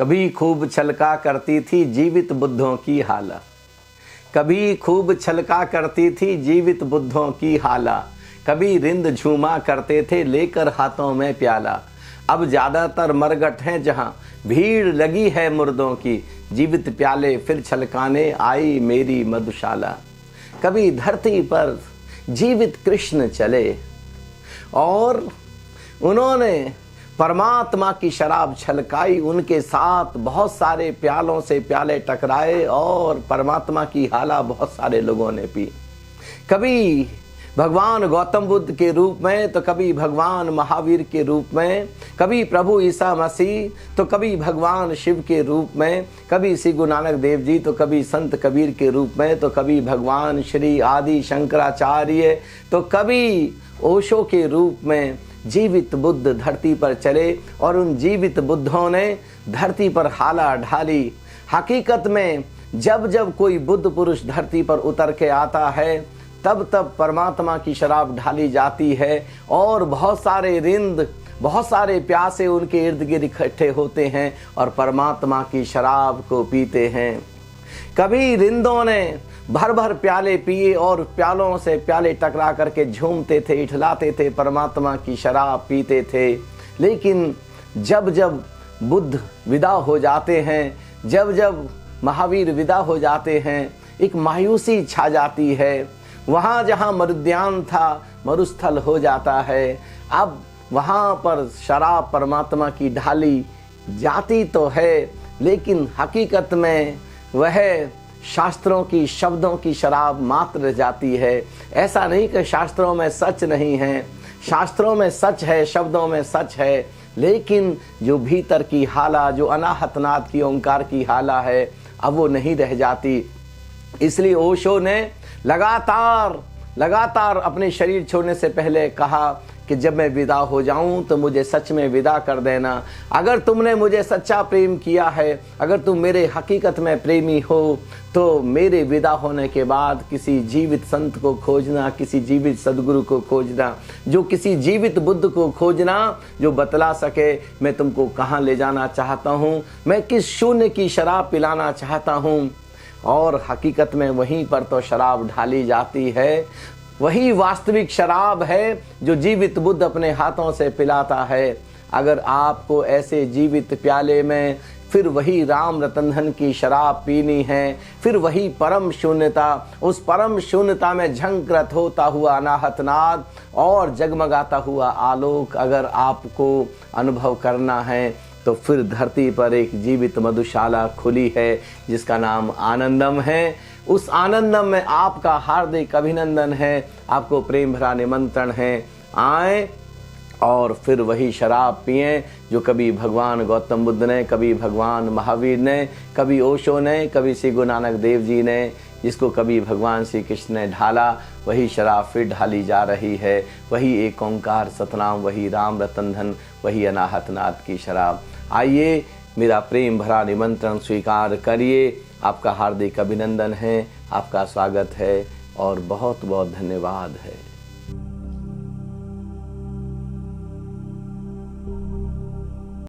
कभी खूब छलका करती थी जीवित बुद्धों की हाला। कभी खूब छलका करती थी जीवित बुद्धों की हाला। कभी रिंद झूमा करते थे लेकर हाथों में प्याला। अब ज़्यादातर मरगट हैं जहाँ भीड़ लगी है मुर्दों की। जीवित प्याले फिर छलकाने आई मेरी मधुशाला। कभी धरती पर जीवित कृष्ण चले और उन्होंने परमात्मा की शराब छलकाई। उनके साथ बहुत सारे प्यालों से प्याले टकराए और परमात्मा की हाला बहुत सारे लोगों ने पी। कभी भगवान गौतम बुद्ध के रूप में तो कभी भगवान महावीर के रूप में, कभी प्रभु ईसा मसीह तो कभी भगवान शिव के रूप में, कभी श्री गुरु नानक देव जी तो कभी संत कबीर के रूप में, तो कभी भगवान श्री आदि शंकराचार्य तो कभी ओशो के रूप में जीवित बुद्ध धरती पर चले और उन जीवित बुद्धों ने धरती पर हाला ढाली। हकीकत में जब जब कोई बुद्ध पुरुष धरती पर उतर के आता है तब तब परमात्मा की शराब ढाली जाती है और बहुत सारे रिंद, बहुत सारे प्यासे उनके इर्द गिर्द इकट्ठे होते हैं और परमात्मा की शराब को पीते हैं। कभी रिंदों ने भर भर प्याले पिए और प्यालों से प्याले टकरा करके झूमते थे, इठलाते थे, परमात्मा की शराब पीते थे। लेकिन जब जब बुद्ध विदा हो जाते हैं, जब जब महावीर विदा हो जाते हैं, एक मायूसी छा जाती है। वहाँ जहाँ मरुद्यान था मरुस्थल हो जाता है। अब वहाँ पर शराब परमात्मा की ढाली जाती तो है, लेकिन हकीकत में वह शास्त्रों की शब्दों की शराब मात्र जाती है। ऐसा नहीं कि शास्त्रों में सच नहीं है, शास्त्रों में सच है, शब्दों में सच है, लेकिन जो भीतर की हाला, जो अनाहतनाद की ओंकार की हाला है, अब वो नहीं रह जाती। इसलिए ओशो ने लगातार अपने शरीर छोड़ने से पहले कहा कि जब मैं विदा हो जाऊं तो मुझे सच में विदा कर देना। अगर तुमने मुझे सच्चा प्रेम किया है, अगर तुम मेरे हकीकत में प्रेमी हो, तो मेरे विदा होने के बाद किसी जीवित संत को खोजना, किसी जीवित सदगुरु को खोजना, जो किसी जीवित बुद्ध को खोजना जो बतला सके मैं तुमको कहाँ ले जाना चाहता हूँ, मैं किस शून्य की शराब पिलाना चाहता हूँ। और हकीकत में वहीं पर तो शराब ढाली जाती है। वही वास्तविक शराब है जो जीवित बुद्ध अपने हाथों से पिलाता है। अगर आपको ऐसे जीवित प्याले में फिर वही राम रतन धन की शराब पीनी है, फिर वही परम शून्यता, उस परम शून्यता में झंकृत होता हुआ अनाहतनाद और जगमगाता हुआ आलोक अगर आपको अनुभव करना है, तो फिर धरती पर एक जीवित मधुशाला खुली है जिसका नाम आनंदम है। उस आनंदम में आपका हार्दिक अभिनंदन है, आपको प्रेम भरा निमंत्रण है। आए और फिर वही शराब पिएं जो कभी भगवान गौतम बुद्ध ने, कभी भगवान महावीर ने, कभी ओशो ने, कभी श्री गुरु नानक देव जी ने, जिसको कभी भगवान श्री कृष्ण ने ढाला, वही शराब फिर ढाली जा रही है। वही एक ओंकार सतनाम, वही राम रतन धन, वही अनाहतनाद की शराब। आइए, मेरा प्रेम भरा निमंत्रण स्वीकार करिए। आपका हार्दिक अभिनंदन है, आपका स्वागत है और बहुत बहुत धन्यवाद है।